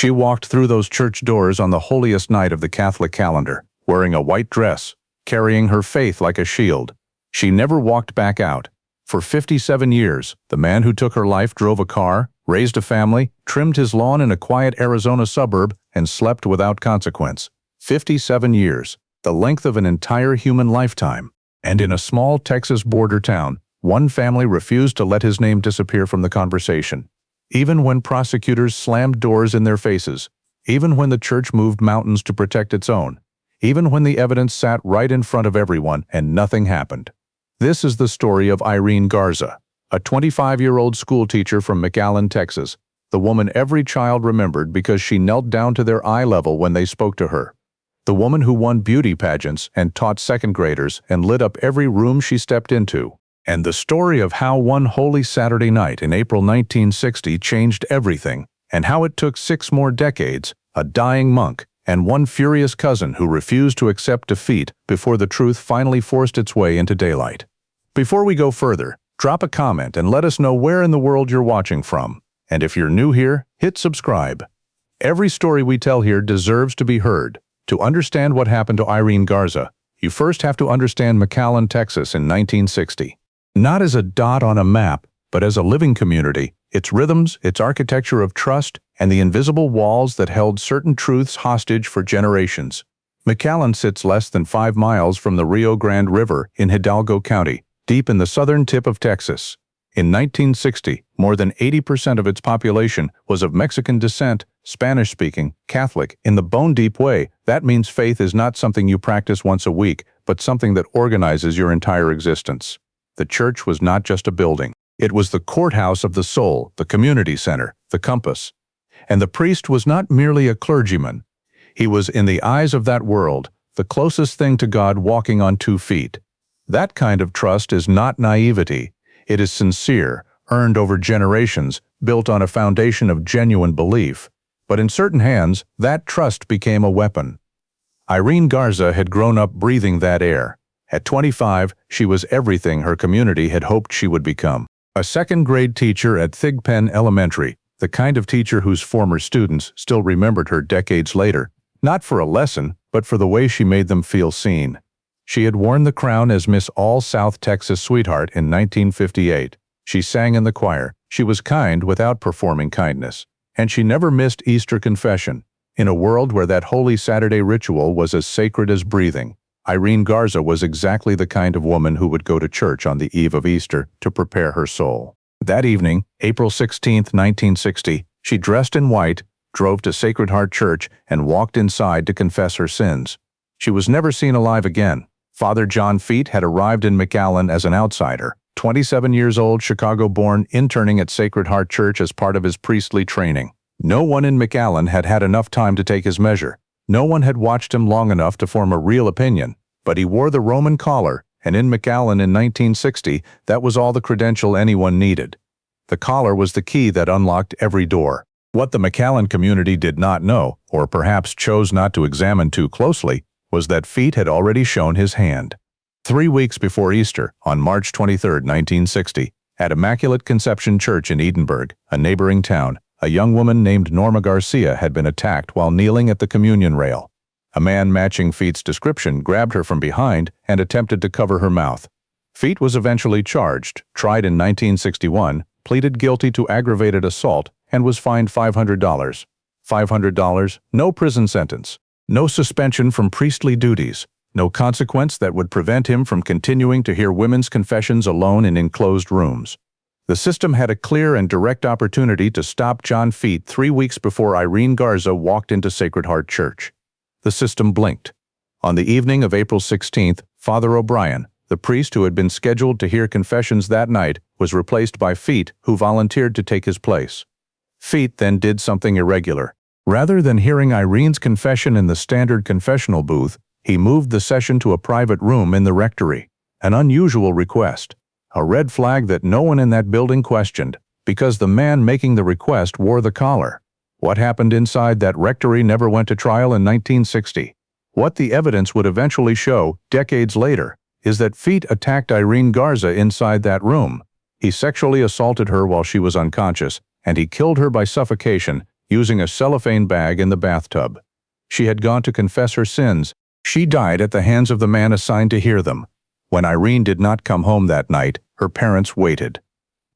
She walked through those church doors on the holiest night of the Catholic calendar, wearing a white dress, carrying her faith like a shield. She never walked back out. For 57 years, the man who took her life drove a car, raised a family, trimmed his lawn in a quiet Arizona suburb, and slept without consequence. 57 years, the length of an entire human lifetime. And in a small Texas border town, one family refused to let his name disappear from the conversation. Even when prosecutors slammed doors in their faces, even when the church moved mountains to protect its own, even when the evidence sat right in front of everyone and nothing happened. This is the story of Irene Garza, a 25-year-old schoolteacher from McAllen, Texas, the woman every child remembered because she knelt down to their eye level when they spoke to her. The woman who won beauty pageants and taught second graders and lit up every room she stepped into. And the story of how one holy Saturday night in April 1960 changed everything, and how it took 6 more decades, a dying monk, and one furious cousin who refused to accept defeat before the truth finally forced its way into daylight. Before we go further, drop a comment and let us know where in the world you're watching from. And if you're new here, hit subscribe. Every story we tell here deserves to be heard. To understand what happened to Irene Garza, you first have to understand McAllen, Texas in 1960. Not as a dot on a map, but as a living community, its rhythms, its architecture of trust, and the invisible walls that held certain truths hostage for generations. McAllen sits less than 5 miles from the Rio Grande River in Hidalgo County, deep in the southern tip of Texas. In 1960, more than 80% of its population was of Mexican descent, Spanish-speaking, Catholic. In the bone-deep way, that means faith is not something you practice once a week, but something that organizes your entire existence. The church was not just a building. It was the courthouse of the soul, the community center, the compass. And the priest was not merely a clergyman. He was, in the eyes of that world, the closest thing to God walking on 2 feet. That kind of trust is not naivety. It is sincere, earned over generations, built on a foundation of genuine belief. But in certain hands, that trust became a weapon. Irene Garza had grown up breathing that air. At 25, she was everything her community had hoped she would become. A second-grade teacher at Thigpen Elementary, the kind of teacher whose former students still remembered her decades later, not for a lesson, but for the way she made them feel seen. She had worn the crown as Miss All-South Texas Sweetheart in 1958. She sang in the choir. She was kind without performing kindness. And she never missed Easter confession. In a world where that holy Saturday ritual was as sacred as breathing, Irene Garza was exactly the kind of woman who would go to church on the eve of Easter to prepare her soul. That evening, April 16, 1960, she dressed in white, drove to Sacred Heart Church, and walked inside to confess her sins. She was never seen alive again. Father John Feet had arrived in McAllen as an outsider, 27 years old, Chicago-born, interning at Sacred Heart Church as part of his priestly training. No one in McAllen had had enough time to take his measure. No one had watched him long enough to form a real opinion, but he wore the Roman collar, and in McAllen in 1960, that was all the credential anyone needed. The collar was the key that unlocked every door. What the McAllen community did not know, or perhaps chose not to examine too closely, was that Feet had already shown his hand. 3 weeks before Easter, on March 23, 1960, at Immaculate Conception Church in Edinburgh, a neighboring town, a young woman named Norma Garcia had been attacked while kneeling at the communion rail. A man matching Feet's description grabbed her from behind and attempted to cover her mouth. Feet was eventually charged, tried in 1961, pleaded guilty to aggravated assault, and was fined $500. $500, no prison sentence, no suspension from priestly duties, no consequence that would prevent him from continuing to hear women's confessions alone in enclosed rooms. The system had a clear and direct opportunity to stop John Feet 3 weeks before Irene Garza walked into Sacred Heart Church. The system blinked. On the evening of April 16th, Father O'Brien, the priest who had been scheduled to hear confessions that night, was replaced by Feet, who volunteered to take his place. Feet then did something irregular. Rather than hearing Irene's confession in the standard confessional booth, he moved the session to a private room in the rectory. An unusual request. A red flag that no one in that building questioned, because the man making the request wore the collar. What happened inside that rectory never went to trial in 1960. What the evidence would eventually show, decades later, is that Feet attacked Irene Garza inside that room. He sexually assaulted her while she was unconscious, and he killed her by suffocation, using a cellophane bag in the bathtub. She had gone to confess her sins. She died at the hands of the man assigned to hear them. When Irene did not come home that night, her parents waited.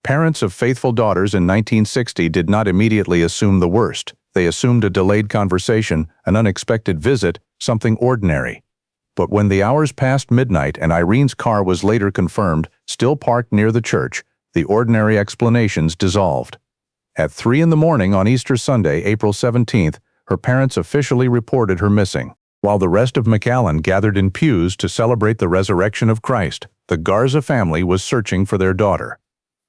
Parents of faithful daughters in 1960 did not immediately assume the worst. They assumed a delayed conversation, an unexpected visit, something ordinary. But when the hours passed midnight and Irene's car was later confirmed, still parked near the church, the ordinary explanations dissolved. At 3 in the morning on Easter Sunday, April 17th, her parents officially reported her missing. While the rest of McAllen gathered in pews to celebrate the resurrection of Christ, the Garza family was searching for their daughter.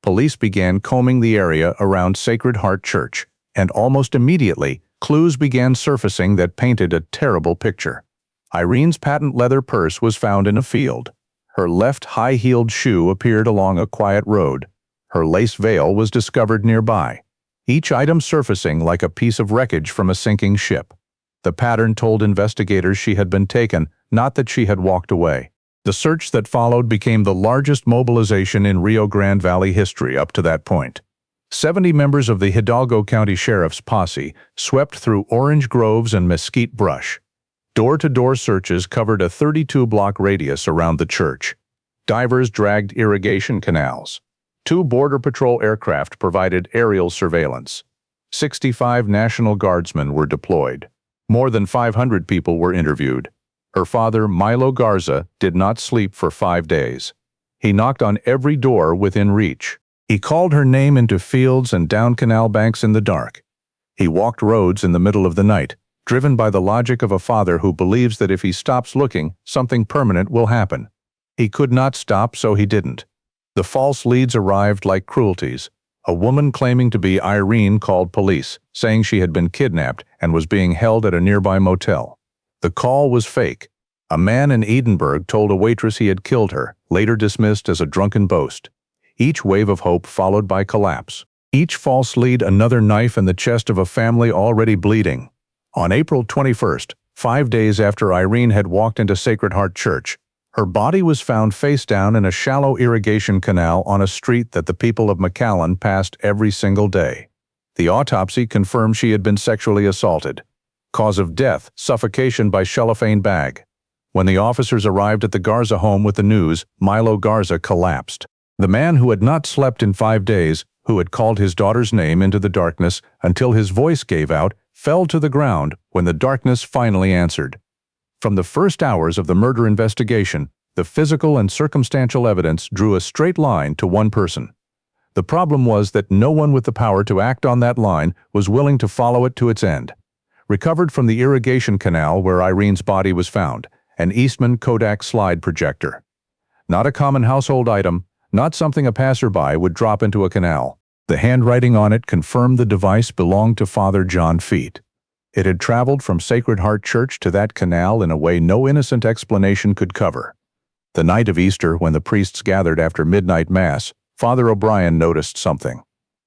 Police began combing the area around Sacred Heart Church, and almost immediately, clues began surfacing that painted a terrible picture. Irene's patent leather purse was found in a field. Her left high-heeled shoe appeared along a quiet road. Her lace veil was discovered nearby, each item surfacing like a piece of wreckage from a sinking ship. The pattern told investigators she had been taken, not that she had walked away. The search that followed became the largest mobilization in Rio Grande Valley history up to that point. 70 members of the Hidalgo County Sheriff's posse swept through orange groves and mesquite brush. Door-to-door searches covered a 32-block radius around the church. Divers dragged irrigation canals. 2 Border Patrol aircraft provided aerial surveillance. 65 National Guardsmen were deployed. More than 500 people were interviewed. Her father, Milo Garza, did not sleep for 5 days. He knocked on every door within reach. He called her name into fields and down canal banks in the dark. He walked roads in the middle of the night, driven by the logic of a father who believes that if he stops looking, something permanent will happen. He could not stop, so he didn't. The false leads arrived like cruelties. A woman claiming to be Irene called police, saying she had been kidnapped and was being held at a nearby motel. The call was fake. A man in Edinburgh told a waitress he had killed her, later dismissed as a drunken boast. Each wave of hope followed by collapse. Each false lead another knife in the chest of a family already bleeding. On April 21st, 5 days after Irene had walked into Sacred Heart Church, her body was found face down in a shallow irrigation canal on a street that the people of McAllen passed every single day. The autopsy confirmed she had been sexually assaulted. Cause of death, suffocation by cellophane bag. When the officers arrived at the Garza home with the news, Milo Garza collapsed. The man who had not slept in 5 days, who had called his daughter's name into the darkness until his voice gave out, fell to the ground when the darkness finally answered. From the first hours of the murder investigation, the physical and circumstantial evidence drew a straight line to one person. The problem was that no one with the power to act on that line was willing to follow it to its end. Recovered from the irrigation canal where Irene's body was found, an Eastman Kodak slide projector. Not a common household item, not something a passerby would drop into a canal. The handwriting on it confirmed the device belonged to Father John Feet. It had traveled from Sacred Heart Church to that canal in a way no innocent explanation could cover. The night of Easter, when the priests gathered after midnight mass, Father O'Brien noticed something.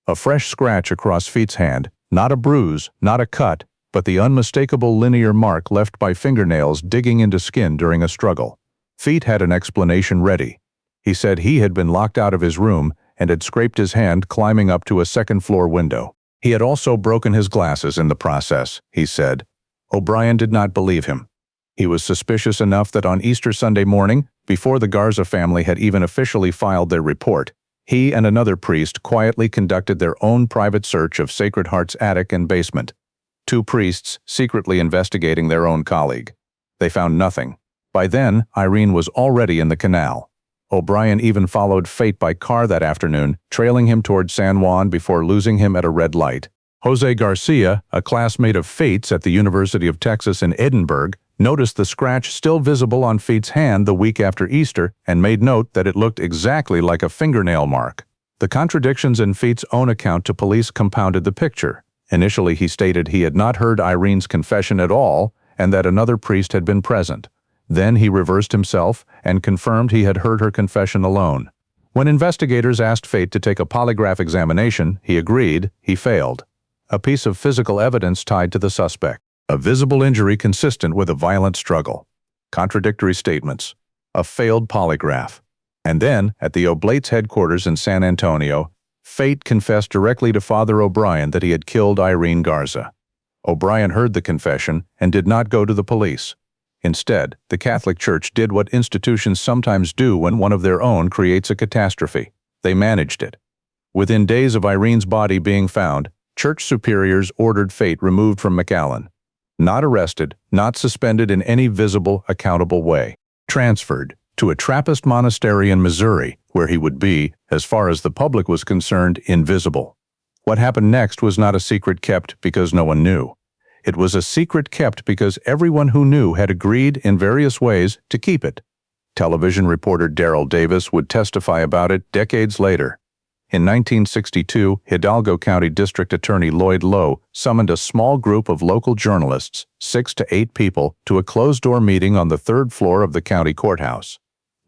A fresh scratch across Feet's hand, not a bruise, not a cut, but the unmistakable linear mark left by fingernails digging into skin during a struggle. Feet had an explanation ready. He said he had been locked out of his room and had scraped his hand climbing up to a second-floor window. He had also broken his glasses in the process, he said. O'Brien did not believe him. He was suspicious enough that on Easter Sunday morning, before the Garza family had even officially filed their report, he and another priest quietly conducted their own private search of Sacred Heart's attic and basement. 2 priests secretly investigating their own colleague. They found nothing. By then, Irene was already in the canal. O'Brien even followed Fate by car that afternoon, trailing him toward San Juan before losing him at a red light. Jose Garcia, a classmate of Fate's at the University of Texas in Edinburgh, noticed the scratch still visible on Feet's hand the week after Easter and made note that it looked exactly like a fingernail mark. The contradictions in Feet's own account to police compounded the picture. Initially, he stated he had not heard Irene's confession at all and that another priest had been present. Then he reversed himself and confirmed he had heard her confession alone. When investigators asked Fate to take a polygraph examination, he agreed. He failed. A piece of physical evidence tied to the suspect. A visible injury consistent with a violent struggle. Contradictory statements. A failed polygraph. And then, at the Oblate's headquarters in San Antonio, Fate confessed directly to Father O'Brien that he had killed Irene Garza. O'Brien heard the confession and did not go to the police. Instead, the Catholic Church did what institutions sometimes do when one of their own creates a catastrophe. They managed it. Within days of Irene's body being found, church superiors ordered Fate removed from McAllen. Not arrested, not suspended in any visible, accountable way. Transferred to a Trappist monastery in Missouri, where he would be, as far as the public was concerned, invisible. What happened next was not a secret kept because no one knew. It was a secret kept because everyone who knew had agreed in various ways to keep it. Television reporter Daryl Davis would testify about it decades later. In 1962, Hidalgo County District Attorney Lloyd Lowe summoned a small group of local journalists, 6 to 8 people, to a closed-door meeting on the 3rd floor of the county courthouse.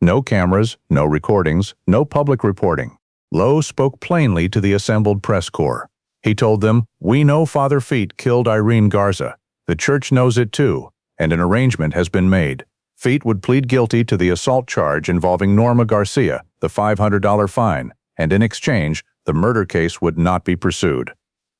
No cameras, no recordings, no public reporting. Lowe spoke plainly to the assembled press corps. He told them, "We know Father Fate killed Irene Garza. The church knows it too, and an arrangement has been made. Fate would plead guilty to the assault charge involving Norma Garcia, the $500 fine, and in exchange, the murder case would not be pursued."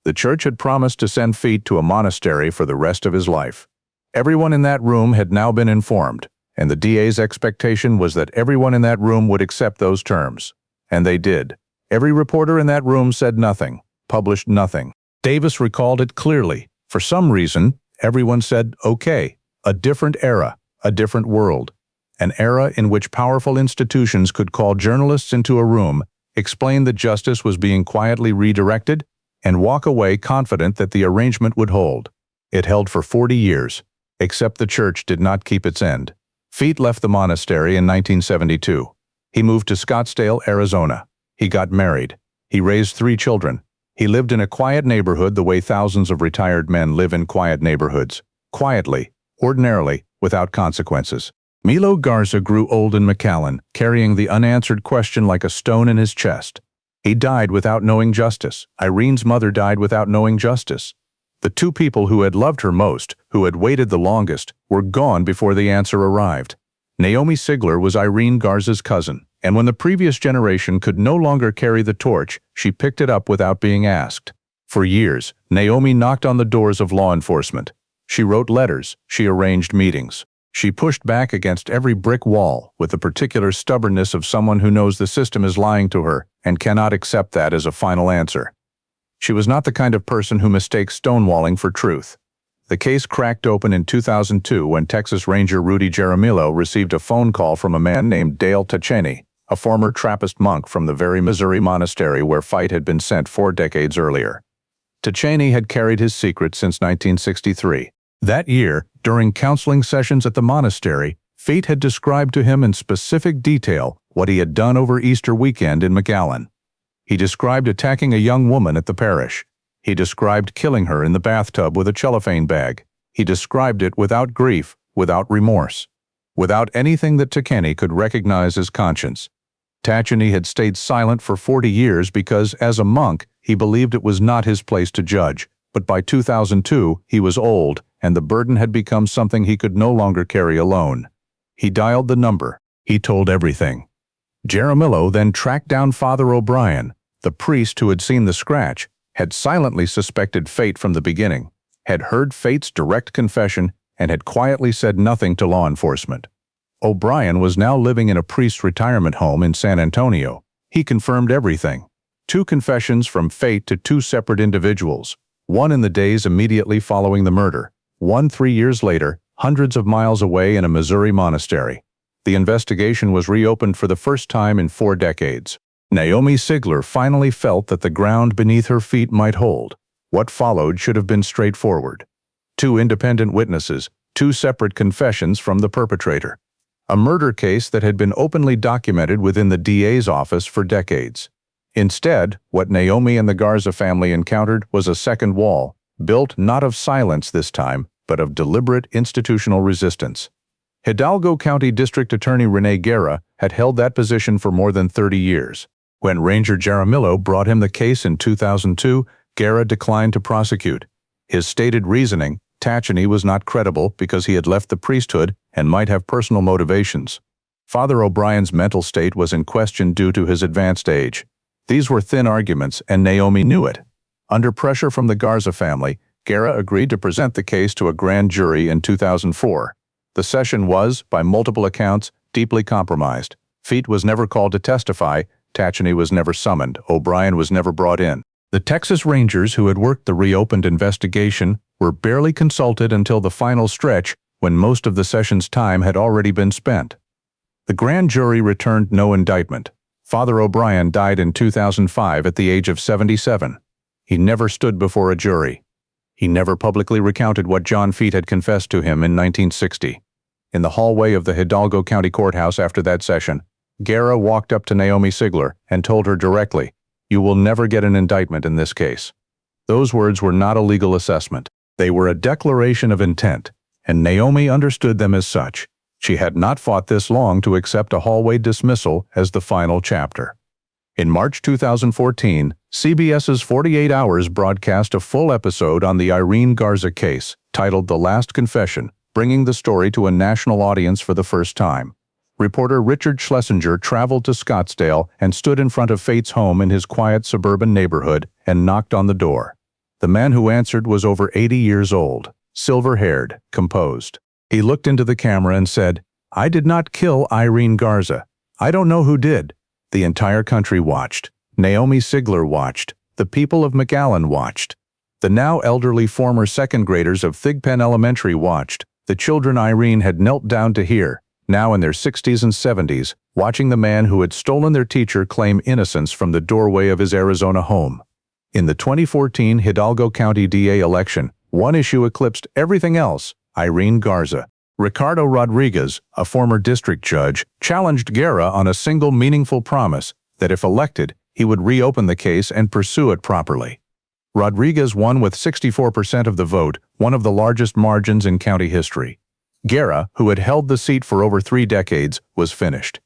The church had promised to send Fate to a monastery for the rest of his life. Everyone in that room had now been informed, and the DA's expectation was that everyone in that room would accept those terms. And they did. Every reporter in that room said nothing, published nothing. Davis recalled it clearly. For some reason, everyone said, "Okay, a different era, a different world." An era in which powerful institutions could call journalists into a room, explain that justice was being quietly redirected, and walk away confident that the arrangement would hold. It held for 40 years, except the church did not keep its end. Fate left the monastery in 1972. He moved to Scottsdale, Arizona. He got married. He raised 3 children. He lived in a quiet neighborhood the way thousands of retired men live in quiet neighborhoods. Quietly, ordinarily, without consequences. Milo Garza grew old in McAllen, carrying the unanswered question like a stone in his chest. He died without knowing justice. Irene's mother died without knowing justice. The 2 people who had loved her most, who had waited the longest, were gone before the answer arrived. Naomi Sigler was Irene Garza's cousin, and when the previous generation could no longer carry the torch, she picked it up without being asked. For years, Naomi knocked on the doors of law enforcement. She wrote letters, she arranged meetings. She pushed back against every brick wall with the particular stubbornness of someone who knows the system is lying to her and cannot accept that as a final answer. She was not the kind of person who mistakes stonewalling for truth. The case cracked open in 2002 when Texas Ranger Rudy Jaramillo received a phone call from a man named Dale Tacchini, a former Trappist monk from the very Missouri monastery where Fate had been sent 4 decades earlier. Tacchini had carried his secret since 1963. That year, during counseling sessions at the monastery, Fate had described to him in specific detail what he had done over Easter weekend in McAllen. He described attacking a young woman at the parish. He described killing her in the bathtub with a cellophane bag. He described it without grief, without remorse, without anything that Tacchini could recognize as conscience. Tacchini had stayed silent for 40 years because, as a monk, he believed it was not his place to judge. But by 2002, he was old, and the burden had become something he could no longer carry alone. He dialed the number. He told everything. Jaramillo then tracked down Father O'Brien, the priest who had seen the scratch, had silently suspected Fate from the beginning, had heard Fate's direct confession, and had quietly said nothing to law enforcement. O'Brien was now living in a priest's retirement home in San Antonio. He confirmed everything. 2 confessions from Fate to 2 separate individuals, one in the days immediately following the murder, one 3 years later, hundreds of miles away in a Missouri monastery. The investigation was reopened for the first time in 4 decades. Naomi Sigler finally felt that the ground beneath her feet might hold. What followed should have been straightforward. 2 independent witnesses, 2 separate confessions from the perpetrator. A murder case that had been openly documented within the DA's office for decades. Instead, what Naomi and the Garza family encountered was a second wall, built not of silence this time, but of deliberate institutional resistance. Hidalgo County District Attorney Renee Guerra had held that position for more than 30 years. When Ranger Jaramillo brought him the case in 2002, Guerra declined to prosecute. His stated reasoning, Tacchini was not credible because he had left the priesthood and might have personal motivations. Father O'Brien's mental state was in question due to his advanced age. These were thin arguments, and Naomi knew it. Under pressure from the Garza family, Guerra agreed to present the case to a grand jury in 2004. The session was, by multiple accounts, deeply compromised. Feet was never called to testify, Tacheny was never summoned, O'Brien was never brought in. The Texas Rangers, who had worked the reopened investigation, were barely consulted until the final stretch, when most of the session's time had already been spent. The grand jury returned no indictment. Father O'Brien died in 2005 at the age of 77. He never stood before a jury. He never publicly recounted what John Feet had confessed to him in 1960. In the hallway of the Hidalgo County Courthouse after that session, Guerra walked up to Naomi Sigler and told her directly, "You will never get an indictment in this case." Those words were not a legal assessment. They were a declaration of intent, and Naomi understood them as such. She had not fought this long to accept a hallway dismissal as the final chapter. In March 2014, CBS's 48 Hours broadcast a full episode on the Irene Garza case, titled The Last Confession, bringing the story to a national audience for the first time. Reporter Richard Schlesinger traveled to Scottsdale and stood in front of Fate's home in his quiet suburban neighborhood and knocked on the door. The man who answered was over 80 years old, silver-haired, composed. He looked into the camera and said, "I did not kill Irene Garza. I don't know who did." The entire country watched. Naomi Sigler watched. The people of McAllen watched. The now elderly former second graders of Thigpen Elementary watched. The children Irene had knelt down to hear, now in their 60s and 70s, watching the man who had stolen their teacher claim innocence from the doorway of his Arizona home. In the 2014 Hidalgo County DA election, one issue eclipsed everything else: Irene Garza. Ricardo Rodriguez, a former district judge, challenged Guerra on a single meaningful promise that if elected, he would reopen the case and pursue it properly. Rodriguez won with 64% of the vote, one of the largest margins in county history. Guerra, who had held the seat for over 3 decades, was finished.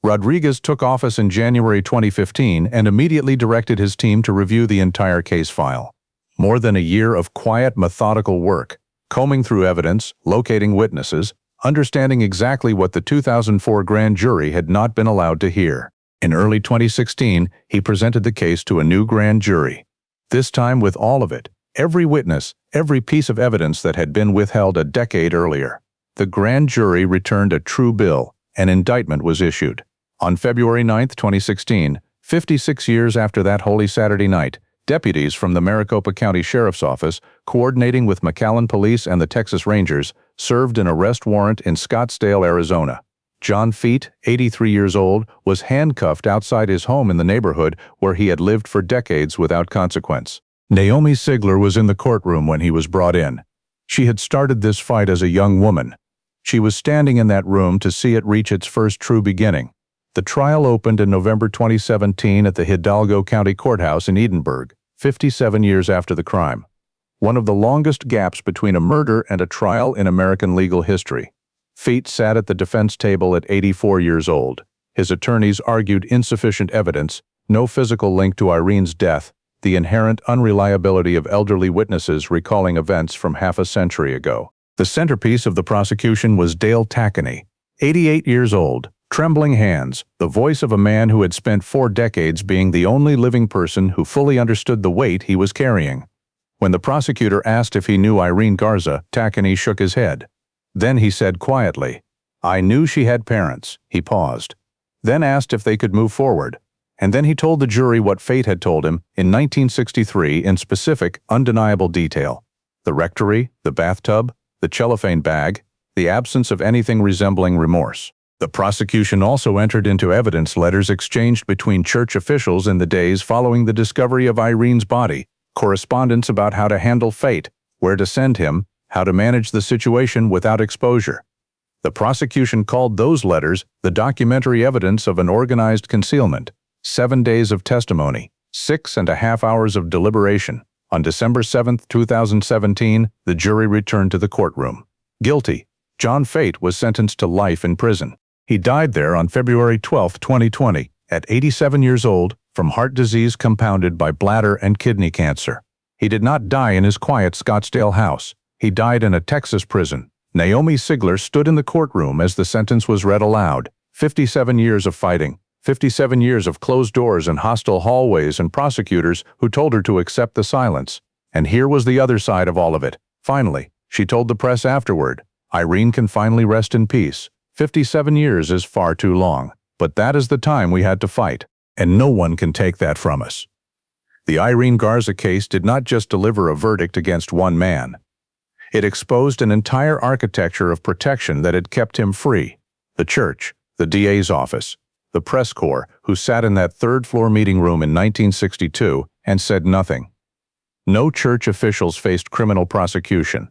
Rodriguez took office in January 2015 and immediately directed his team to review the entire case file. More than a year of quiet, methodical work, combing through evidence, locating witnesses, understanding exactly what the 2004 grand jury had not been allowed to hear. In early 2016, he presented the case to a new grand jury. This time with all of it, every witness, every piece of evidence that had been withheld a decade earlier. The grand jury returned a true bill. An indictment was issued. On February 9, 2016, 56 years after that Holy Saturday night, deputies from the Maricopa County Sheriff's Office, coordinating with McAllen Police and the Texas Rangers, served an arrest warrant in Scottsdale, Arizona. John Feet, 83 years old, was handcuffed outside his home in the neighborhood where he had lived for decades without consequence. Naomi Sigler was in the courtroom when he was brought in. She had started this fight as a young woman. She was standing in that room to see it reach its first true beginning. The trial opened in November 2017 at the Hidalgo County Courthouse in Edinburgh, 57 years after the crime. One of the longest gaps between a murder and a trial in American legal history. Feet sat at the defense table at 84 years old. His attorneys argued insufficient evidence, no physical link to Irene's death, the inherent unreliability of elderly witnesses recalling events from half a century ago. The centerpiece of the prosecution was Dale Tacheny, 88 years old, trembling hands, the voice of a man who had spent 4 decades being the only living person who fully understood the weight he was carrying. When the prosecutor asked if he knew Irene Garza, Tacheny shook his head. Then he said quietly, "I knew she had parents." He paused, then asked if they could move forward. And then he told the jury what Fate had told him in 1963 in specific, undeniable detail. The rectory, the bathtub, the cellophane bag, the absence of anything resembling remorse. The prosecution also entered into evidence letters exchanged between church officials in the days following the discovery of Irene's body, correspondence about how to handle Fate, where to send him, how to manage the situation without exposure. The prosecution called those letters the documentary evidence of an organized concealment. 7 days of testimony, 6.5 hours of deliberation. On December 7, 2017, the jury returned to the courtroom. Guilty. John Fate was sentenced to life in prison. He died there on February 12, 2020, at 87 years old, from heart disease compounded by bladder and kidney cancer. He did not die in his quiet Scottsdale house. He died in a Texas prison. Naomi Sigler stood in the courtroom as the sentence was read aloud. 57 years of fighting, 57 years of closed doors and hostile hallways and prosecutors who told her to accept the silence. And here was the other side of all of it. Finally, she told the press afterward, Irene can finally rest in peace. 57 years is far too long, but that is the time we had to fight, and no one can take that from us. The Irene Garza case did not just deliver a verdict against one man. It exposed an entire architecture of protection that had kept him free. The church, the DA's office, the press corps who sat in that third-floor meeting room in 1962 and said nothing. No church officials faced criminal prosecution.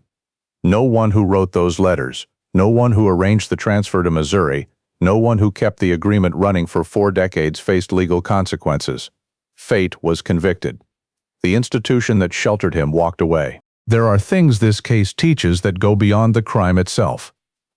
No one who wrote those letters, no one who arranged the transfer to Missouri, no one who kept the agreement running for 4 decades faced legal consequences. Fate was convicted. The institution that sheltered him walked away. There are things this case teaches that go beyond the crime itself.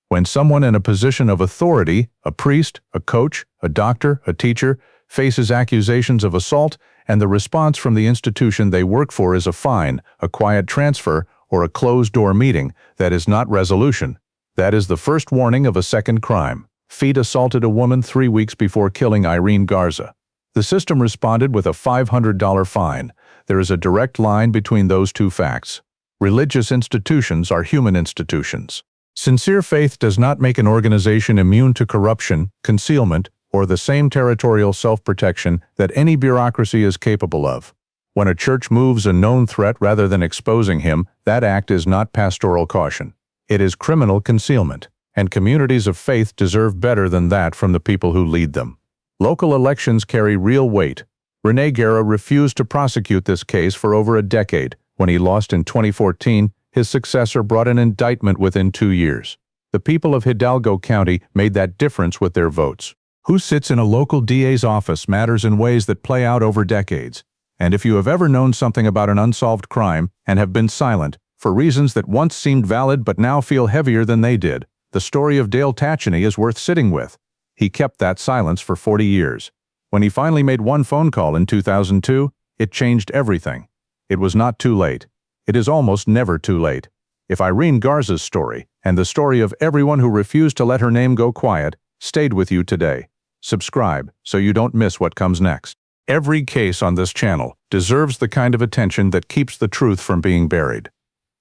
When someone in a position of authority, a priest, a coach, a doctor, a teacher, faces accusations of assault, and the response from the institution they work for is a fine, a quiet transfer, or a closed-door meeting, that is not resolution. That is the first warning of a second crime. Feet assaulted a woman 3 weeks before killing Irene Garza. The system responded with a $500 fine. There is a direct line between those two facts. Religious institutions are human institutions. Sincere faith does not make an organization immune to corruption, concealment, or the same territorial self-protection that any bureaucracy is capable of. When a church moves a known threat rather than exposing him, that act is not pastoral caution. It is criminal concealment, and communities of faith deserve better than that from the people who lead them. Local elections carry real weight. René Guerra refused to prosecute this case for over a decade. When he lost in 2014, his successor brought an indictment within 2 years. The people of Hidalgo County made that difference with their votes. Who sits in a local DA's office matters in ways that play out over decades. And if you have ever known something about an unsolved crime and have been silent, for reasons that once seemed valid but now feel heavier than they did, the story of Dale Tacheny is worth sitting with. He kept that silence for 40 years. When he finally made one phone call in 2002, it changed everything. It was not too late. It is almost never too late. If Irene Garza's story, and the story of everyone who refused to let her name go quiet, stayed with you today, subscribe so you don't miss what comes next. Every case on this channel deserves the kind of attention that keeps the truth from being buried.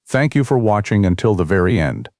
Thank you for watching until the very end.